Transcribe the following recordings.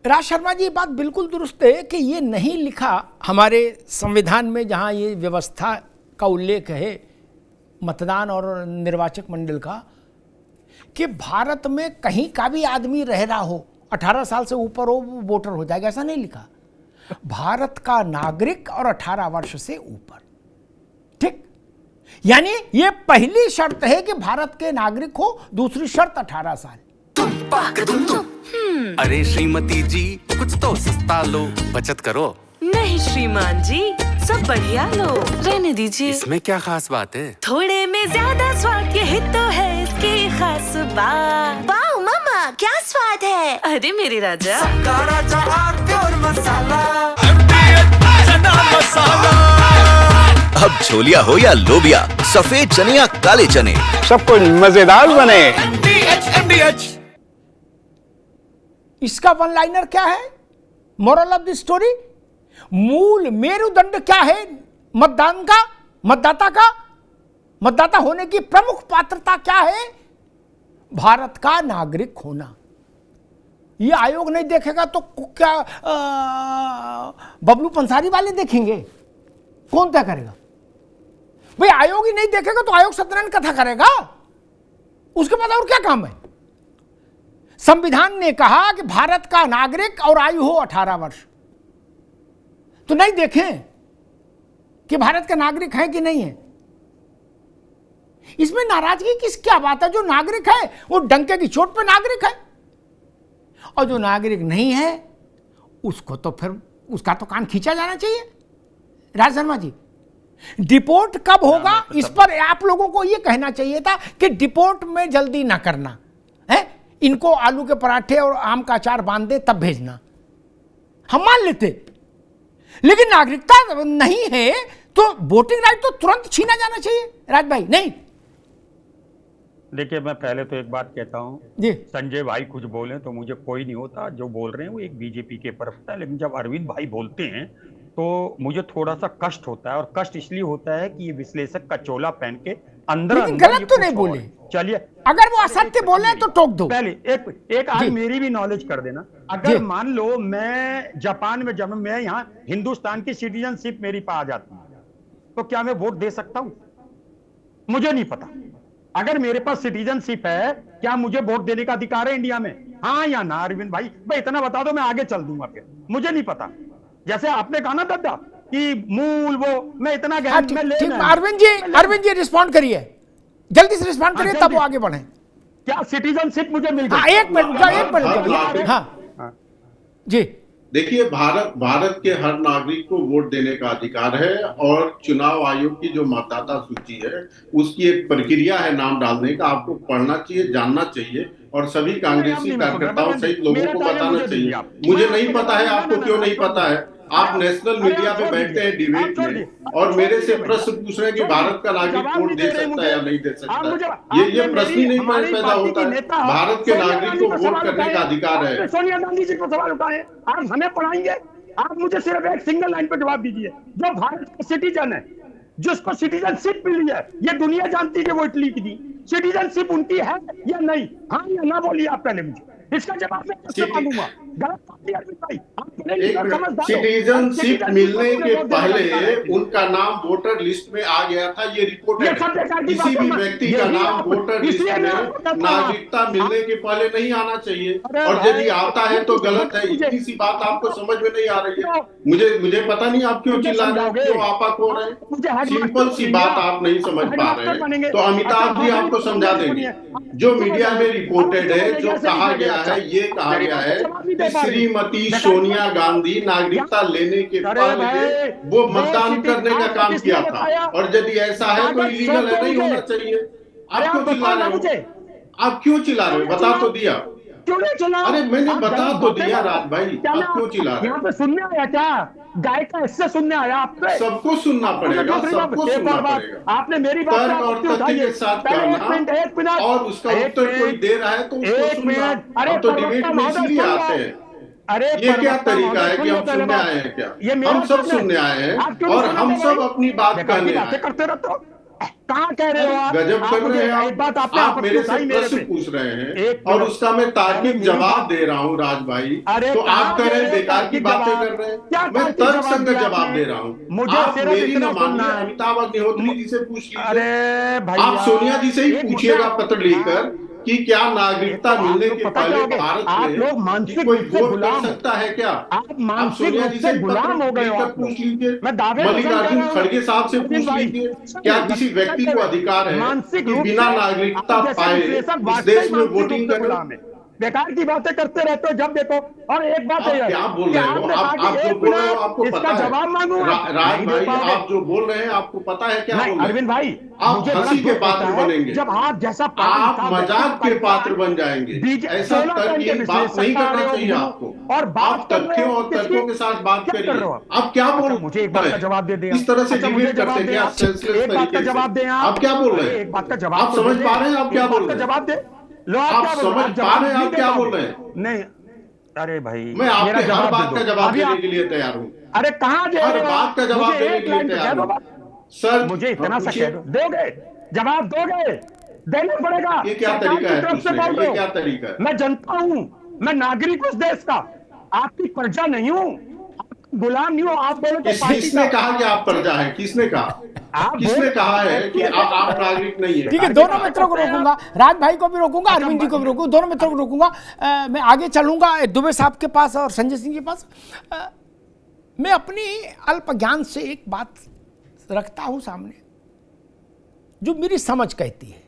राज शर्मा जी, बात बिल्कुल दुरुस्त है कि ये नहीं लिखा हमारे संविधान में, जहाँ ये व्यवस्था का उल्लेख है मतदान और निर्वाचक मंडल का, कि भारत में कहीं का भी आदमी रह रहा हो, 18 साल से ऊपर हो, वो वोटर हो जाएगा, ऐसा नहीं लिखा। भारत का नागरिक और 18 वर्ष से ऊपर, ठीक। यानी ये पहली शर्त है कि भारत के नागरिक हो, दूसरी शर्त 18 साल। अरे श्रीमती जी, कुछ तो सस्ता लो, बचत करो। नहीं श्रीमान जी, सब बढ़िया लो, रहने दीजिए। इसमें क्या खास बात है? थोड़े में ज्यादा स्वाद, यही तो है इसकी खास बात। वाह मामा, क्या स्वाद है। अरे मेरे राजा, राजा और मसाला। अब छोलिया हो या लोबिया, सफेद चने या काले चने, सब कुछ मजेदार बने। इसका वन लाइनर क्या है? मोरल ऑफ द स्टोरी, मूल मेरुदंड क्या है मतदान का, मतदाता का? मतदाता होने की प्रमुख पात्रता क्या है? भारत का नागरिक होना। ये आयोग नहीं देखेगा तो क्या बबलू पंसारी वाले देखेंगे? कौन क्या करेगा भाई? आयोग ही नहीं देखेगा तो आयोग सत्यनारायण कथा करेगा? उसके बाद और क्या काम है? संविधान ने कहा कि भारत का नागरिक और आयु हो 18 वर्ष, तो नहीं देखें कि भारत का नागरिक है कि नहीं है? इसमें नाराजगी किस क्या बात है? जो नागरिक है वो डंके की चोट पे नागरिक है, और जो नागरिक नहीं है उसको तो फिर उसका तो कान खींचा जाना चाहिए। राज शर्मा जी, डिपोर्ट कब होगा, इस पर आप लोगों को यह कहना चाहिए था कि डिपोर्ट में जल्दी ना करना है, इनको आलू के पराठे और आम का अचार बांध दे तब भेजना, हम मान लेते। लेकिन नागरिकता नहीं है तो वोटिंग राइट तो तुरंत छीना जाना चाहिए। राज भाई, नहीं? देखिए, मैं पहले तो एक बात कहता हूँ जी, संजय भाई कुछ बोले तो मुझे कोई नहीं होता, जो बोल रहे हैं वो एक बीजेपी के तरफ है। लेकिन जब अरविंद भाई बोलते हैं तो मुझे थोड़ा सा कष्ट होता है, और कष्ट इसलिए होता है कि ये विश्लेषक का चोला पहन के अंदर लेकिन अंदर गलत तो नहीं बोले। चलिए, अगर वो असत्य बोले तो टोक दो। पहले एक आज मेरी भी नॉलेज कर देना। अगर मान लो मैं जापान में जन्म, मैं यहाँ हिंदुस्तान की सिटीजनशिप मेरी पा आ जाती है, तो क्या मैं वोट दे सकता हूं? मुझे नहीं पता। अगर मेरे पास सिटीजनशिप है, क्या मुझे वोट देने का अधिकार है इंडिया में? हाँ या ना? अरविंद भाई, भाई इतना बता दो, मैं आगे चल दूंगा। फिर मुझे नहीं पता। जैसे आपने कहा ना दादा कि मूल वो, मैं इतना गहन में ले। अरविंद जी रिस्पॉन्ड करिए, जल्दी से रिस्पॉन्ड करिए, तब वो आगे बढ़े। क्या सिटीजनशिप मुझे मिल गई? एक मिनट। हाँ जी, देखिए, भारत के हर नागरिक को वोट देने का अधिकार है, और चुनाव आयोग की जो मतदाता सूची है उसकी एक प्रक्रिया है नाम डालने का। आपको पढ़ना चाहिए, जानना चाहिए, और सभी कांग्रेसी कार्यकर्ताओं सहित लोगों को बताना चाहिए। मुझे नहीं पता है, आपको क्यों नहीं पता है? आप नेशनल मीडिया पे बैठते हैं डिबेट में और मेरे से प्रश्न पूछ रहे हैं कि भारत का नागरिक वोट दे सकता है या नहीं दे सकता। ये प्रश्न ही नहीं पैदा होता है। भारत के नागरिक को वोट करने का अधिकार है। सोनिया गांधी जी को सवाल उठाए, आप हमें पढ़ाएंगे? आप मुझे सिर्फ एक सिंगल लाइन पे जवाब दीजिए। जो भारत का सिटीजन है, जिसको सिटीजनशिप मिली है, ये दुनिया जानती है कि वो इटली की थी, सिटीजनशिप उनकी है या नहीं? हाँ या ना बोलिए आप पहले मुझे, इसका जवाब मैं कैसे मांगूंगा? गलत बात है अरविंद भाई, आप सिटीजनशिप मिलने के पहले उनका नाम वोटर लिस्ट में आ गया था, ये रिपोर्टेड है। किसी भी व्यक्ति का नाम वोटर लिस्ट में नागरिकता मिलने के पहले नहीं आना चाहिए, और यदि आता है तो गलत है। इतनी सी बात आपको समझ में नहीं आ रही है? मुझे पता नहीं आप क्यों चिल्ला रहे हैं, क्यों आपा खो रहे हैं। सिंपल सी बात आप नहीं समझ पा रहे हैं, तो अमिताभ जी आपको समझा देंगे। जो मीडिया में रिपोर्टेड है, जो कहा गया है, ये कहा गया है कि श्रीमती सोनिया गांधी नागरिकता लेने के पहले वो मतदान करने का काम किया था, और यदि ऐसा है तो इलीगल है, नहीं होना चाहिए। आप क्यों चिल्ला रहे हो? आप क्यों चिल्ला रहे हो? बता तो दिया। क्यों नहीं चिल्ला? अरे मैंने बता तो दिया राज भाई, आप क्यों चिल्ला रहे हो? यहाँ पे सुनने आया क्या? गाय का हिस्से सुनने आया आप पे? सबको सुनना पड़ेगा, सबको सुनना पड़ेगा। आपने मेरी बात तर्क और तथ्य के साथ कहना, और उसका उत्तर कोई दे रहा है तो उसको सुनना। अरे तो डिबेट में इसीलिए आते हैं। अरे ये क्या तरीका है कि हम सुनने आए हैं क्या? हम सब सुनने आए हैं, और हम सब अपनी बात कहने आए हैं। करते रहते हो। कहाँ कह रहे हो आप? गजब कर रहे हैं एक बात आपने आप मेरे से उठाई मेरे प्रश्न पे। पूछ रहे हैं एक और मिनट। उसका मैं तार्किक मेरी जवाब बात- दे रहा हूँ राज भाई, अरे तो कहाँ आप कह रहे हैं दे बेकार की तार्किक बातें जवाब? कर रहे हैं। क्या मैं तार्किक तर्क जवाब संगत दिया जवाब आपने? दे रहा हूँ। मुझे आप सिर्फ मेरी इतना न सुनना मानिए, है। अमिताभ अग्निहोत्री जी से पूछ लीजिए। अरे भैया, आप सोनिया जी से ही एक पूछिएगा मुद्दा- पत्र लिखकर कि क्या नागरिकता एक तो आप मिलने लोग के पता पहले क्या हो गया? भारत आप में लोग कि मानसिक कोई रूप से वोट कर गुलाम हो। सकता है क्या? आप मानसिक सोनिया रूप जी से से ही गुलाम पत्र हो गए हो लिखकर आप लोग। पूछ लीजिए, मैं दावे से कह मल्लिकार्जुन रहा हूं। खड़गे साहब से अरविंद पूछ भाई, लीजिए, क्या किसी व्यक्ति को अधिकार है मानसिक कि रूप बिना से नागरिकता आप जैसे पाए विश्लेषक इस वाकई देश में मानसिक वोटिंग रूप से करे? गुलाम है। बेकार की बातें करते रहते हो जब देखो। और एक बात है आप क्या बोल कि रहे हो? आपने कहा कि आप जो एक बोल रहे हो मिनट आपको इसका पता है? जवाब मांगूंगा। राज नहीं दे भाई, पाओगे। आप जो बोल रहे हैं आपको पता है क्या नहीं बोल रहे हैं? अरविंद भाई, आप मुझे बड़ा हंसी के दुख होता पात्र है बनेंगे, जब आप जैसा आप मजाक के पात्र बन जाएंगे। ऐसा तर्क बात नहीं करना चाहिए आपको। और आप बात कर रहे तथ्यों हो और तर्कों के साथ बात क्या कर करिए। रहे हो आप क्या बोल रहे हैं? मुझे एक बात का जवाब दे दें। इस तरह से अच्छा, मुझे डिबेट जवाब करते दें क्या आप। सेंसलेस एक बात का तरीके जवाब दें से? आप क्या बोल रहे हैं? एक बात का जवाब आप तो समझ दे पा दें। रहे हैं आप क्या एक बात बोल का रहे हैं? जवाब दे लो। आप क्या बोल रहे समझ हैं? पा रहे हैं नहीं आप दे क्या पाओगे। बोल रहे हैं? नहीं अरे भाई, मैं मेरा आपके हर जवाब बात दे का दो। जवाब अभी देने आप- के लिए तैयार हूँ। अरे कहाँ दे हर रहे हो? बात का जवाब मुझे देने एक के लिए लाइन तो तैयार कह दो हूँ। बस। सर मुझे इतना सा पूछिए। कह दो, दोगे जवाब दोगे? देना पड़ेगा। ये क्या सरकार तरीका की है तरफ से पूछने का? बोल रहे ये हो। क्या तरीका है? मैं जनता हूं, मैं नागरिक उस देश का, आपकी प्रजा नहीं हूं, आपका गुलाम नहीं हूं। आप बोले तो पार्टी किसने का। कहा कि आप प्रजा है? किसने कहा? आप किसने बोल- कहा है कि आप नागरिक नहीं है? ठीक है, दोनों मित्रों को रोकूंगा, राज भाई को भी रोकूंगा, अरविंद जी को भी रोकूंगा, दोनों मित्रों को रोकूंगा। मैं आगे चलूंगा दुबे साहब के पास और संजय सिंह के पास। मैं अपनी अल्प ज्ञान से एक बात रखता हूं सामने जो मेरी समझ कहती है।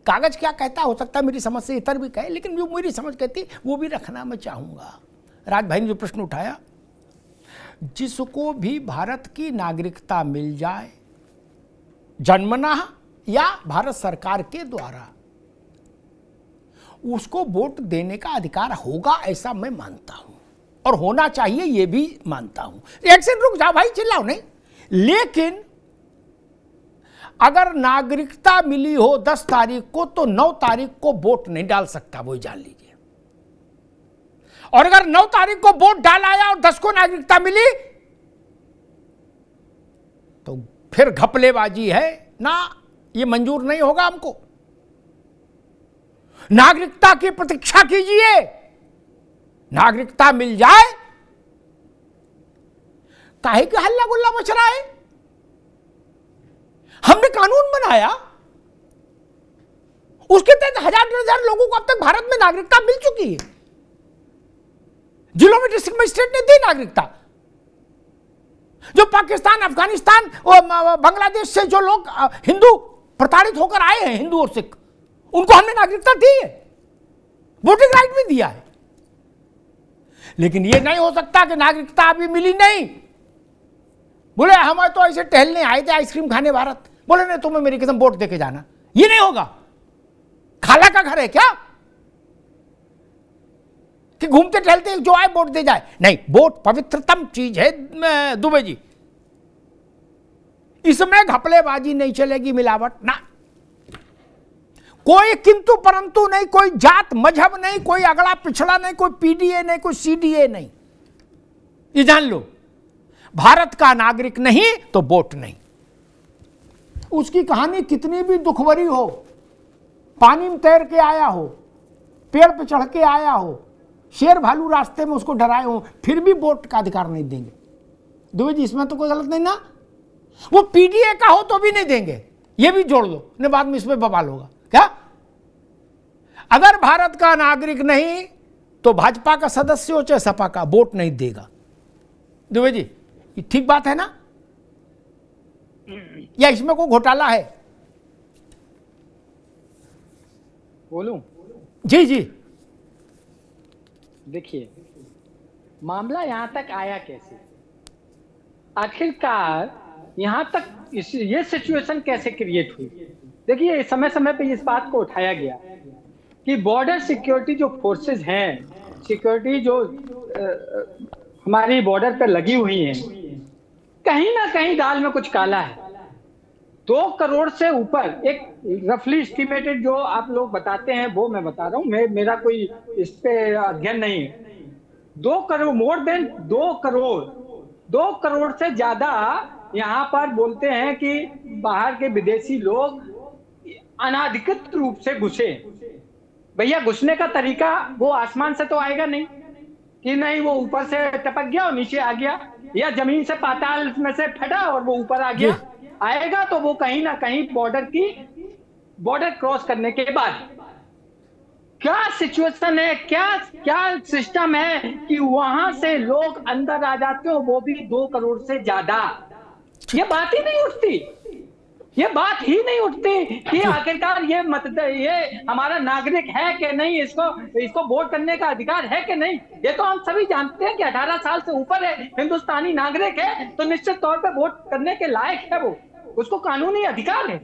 कागज क्या कहता हो सकता है मेरी समझ से इतर भी कहे, लेकिन जो मेरी समझ कहती है वो भी रखना मैं चाहूंगा। राज भाई ने जो प्रश्न उठाया, जिसको भी भारत की नागरिकता मिल जाए जन्मना या भारत सरकार के द्वारा, उसको वोट देने का अधिकार होगा, ऐसा मैं मानता हूं और होना चाहिए ये भी मानता हूं। एक सेकंड रुक जाओ भाई, चिल्लाओ नहीं। लेकिन अगर नागरिकता मिली हो 10 तारीख को तो 9 तारीख को वोट नहीं डाल सकता, वो जान लीजिए। और अगर 9 तारीख को वोट डाल आया और 10 को नागरिकता मिली तो फिर घपलेबाजी है ना, ये मंजूर नहीं होगा हमको। नागरिकता की प्रतीक्षा कीजिए, नागरिकता मिल जाए। काहे कि हल्ला गुल्ला मच रहा है? हमने कानून बनाया, उसके तहत 1000 लोगों को अब तक भारत में नागरिकता मिल चुकी है। जिलों में डिस्ट्रिक्ट मजिस्ट्रेट ने दी नागरिकता। जो पाकिस्तान, अफगानिस्तान और बांग्लादेश से जो लोग हिंदू प्रताड़ित होकर आए हैं, हिंदू और सिख, उनको हमने नागरिकता दी है, वोटिंग राइट भी दिया है। लेकिन यह नहीं हो सकता कि नागरिकता अभी मिली नहीं, बोले हम तो ऐसे टहलने आए थे, आइसक्रीम खाने भारत, बोले नहीं तुम्हें मेरी कसम वोट देके जाना। ये नहीं होगा। खाला का घर है क्या कि घूमते टहलते जो आए वोट दे जाए? नहीं, वोट पवित्रतम चीज है दुबे जी, इसमें घपलेबाजी नहीं चलेगी, मिलावट ना, कोई किंतु परंतु नहीं, कोई जात मजहब नहीं, कोई अगला पिछड़ा नहीं, कोई पीडीए नहीं, कोई सीडीए नहीं। ये जान लो, भारत का नागरिक नहीं तो वोट नहीं। उसकी कहानी कितनी भी दुखभरी हो, पानी में तैर के आया हो, पेड़ पे चढ़ के आया हो, शेर भालू रास्ते में उसको डराए हो, फिर भी वोट का अधिकार नहीं देंगे। दुबे जी इसमें तो कोई गलत नहीं ना, वो पीडीए का हो तो भी नहीं देंगे, ये भी जोड़ दो, ने बाद में इसमें बवाल होगा क्या? अगर भारत का नागरिक नहीं तो भाजपा का सदस्य हो चाहे सपा का, वोट नहीं देगा। दुबे जी ये ठीक बात है ना, या इसमें कोई घोटाला है? बोलूं? जी जी, देखिए, मामला यहां तक आया कैसे, आखिरकार यहां तक ये सिचुएशन कैसे क्रिएट हुई? देखिए, समय समय पे इस बात को उठाया गया कि बॉर्डर सिक्योरिटी जो फोर्सेस हैं, सिक्योरिटी जो हमारी बॉर्डर पर लगी हुई हैं, कहीं ना कहीं दाल में कुछ काला है। 2 करोड़ से ऊपर, एक रफली एस्टिमेटेड जो आप लोग बताते हैं वो मैं बता रहा हूँ, मेरा कोई इस पे अध्ययन नहीं है। 2 करोड़, मोर देन 2 करोड़ से ज्यादा यहाँ पर बोलते हैं कि बाहर के विदेशी लोग अनाधिकृत रूप से घुसे। भैया घुसने का तरीका वो आसमान से तो आएगा नहीं कि नहीं वो ऊपर से टपक गया और नीचे आ गया, या जमीन से पाताल में से फटा और वो ऊपर आ गया। आएगा तो वो कहीं ना कहीं बॉर्डर क्रॉस करने के बाद। क्या सिचुएशन है, क्या सिस्टम है कि वहां से लोग अंदर आ जाते हो, वो भी 2 करोड़ से ज्यादा। ये बात ही नहीं उठती, ये बात ही नहीं उठती कि आखिरकार ये हमारा नागरिक है कि नहीं, इसको वोट करने का अधिकार है कि नहीं। ये तो हम सभी जानते हैं कि 18 साल से ऊपर है, हिंदुस्तानी नागरिक है तो निश्चित तौर पे वोट करने के लायक है, वो उसको कानूनी अधिकार है।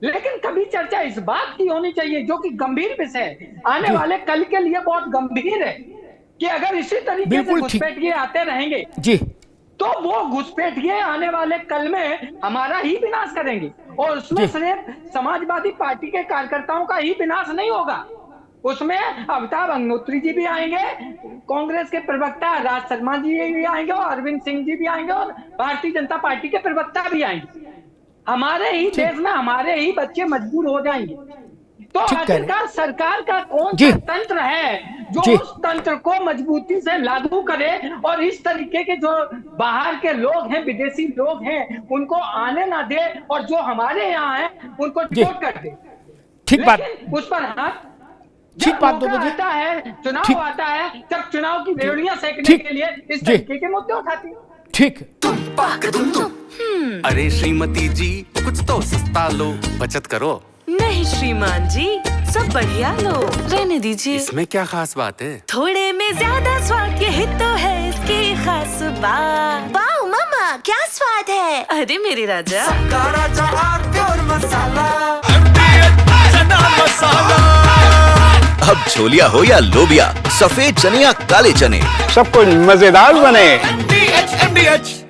लेकिन कभी चर्चा इस बात की होनी चाहिए, जो कि गंभीर विषय है, आने वाले कल के लिए बहुत गंभीर है, कि अगर इसी तरीके से घुसपैठिए आते रहेंगे जी तो वो घुसपैठिए आने वाले कल में हमारा ही विनाश करेंगे। और उसमें सिर्फ समाजवादी पार्टी के कार्यकर्ताओं का ही विनाश नहीं होगा, उसमें अमिताभ अग्निहोत्री जी भी आएंगे, कांग्रेस के प्रवक्ता राज शर्मा जी भी आएंगे, और अरविंद सिंह जी भी आएंगे, और भारतीय जनता पार्टी के प्रवक्ता भी आएंगे। हमारे ही देश में हमारे ही बच्चे मजबूर हो जाएंगे। तो आखिरकार सरकार का कौन सा तंत्र है जो उस तंत्र को मजबूती से लागू करे और इस तरीके के जो बाहर के लोग हैं, विदेशी लोग हैं, उनको आने ना दे, और जो हमारे यहाँ हैं उनको डिपोर्ट कर दे। ठीक बात, उस पर हाथ ठीक बात। 2 बजे आता है, चुनाव आता है, जब चुनाव की बेड़ियां सेकने के लिए इस तरीके के मुद्दे उठाती है। ठीक। अरे श्रीमती जी कुछ तो सस्ता लो, बचत करो। नहीं श्रीमान जी, सब बढ़िया लो, रहने दीजिए। इसमें क्या खास बात है? थोड़े में ज्यादा स्वाद, यही तो है इसकी खास बात। वाह मामा क्या स्वाद है। अरे मेरे राजा, अब छोलिया हो या लोबिया, सफेद चने या काले चने, सब कुछ मजेदार बने। MDH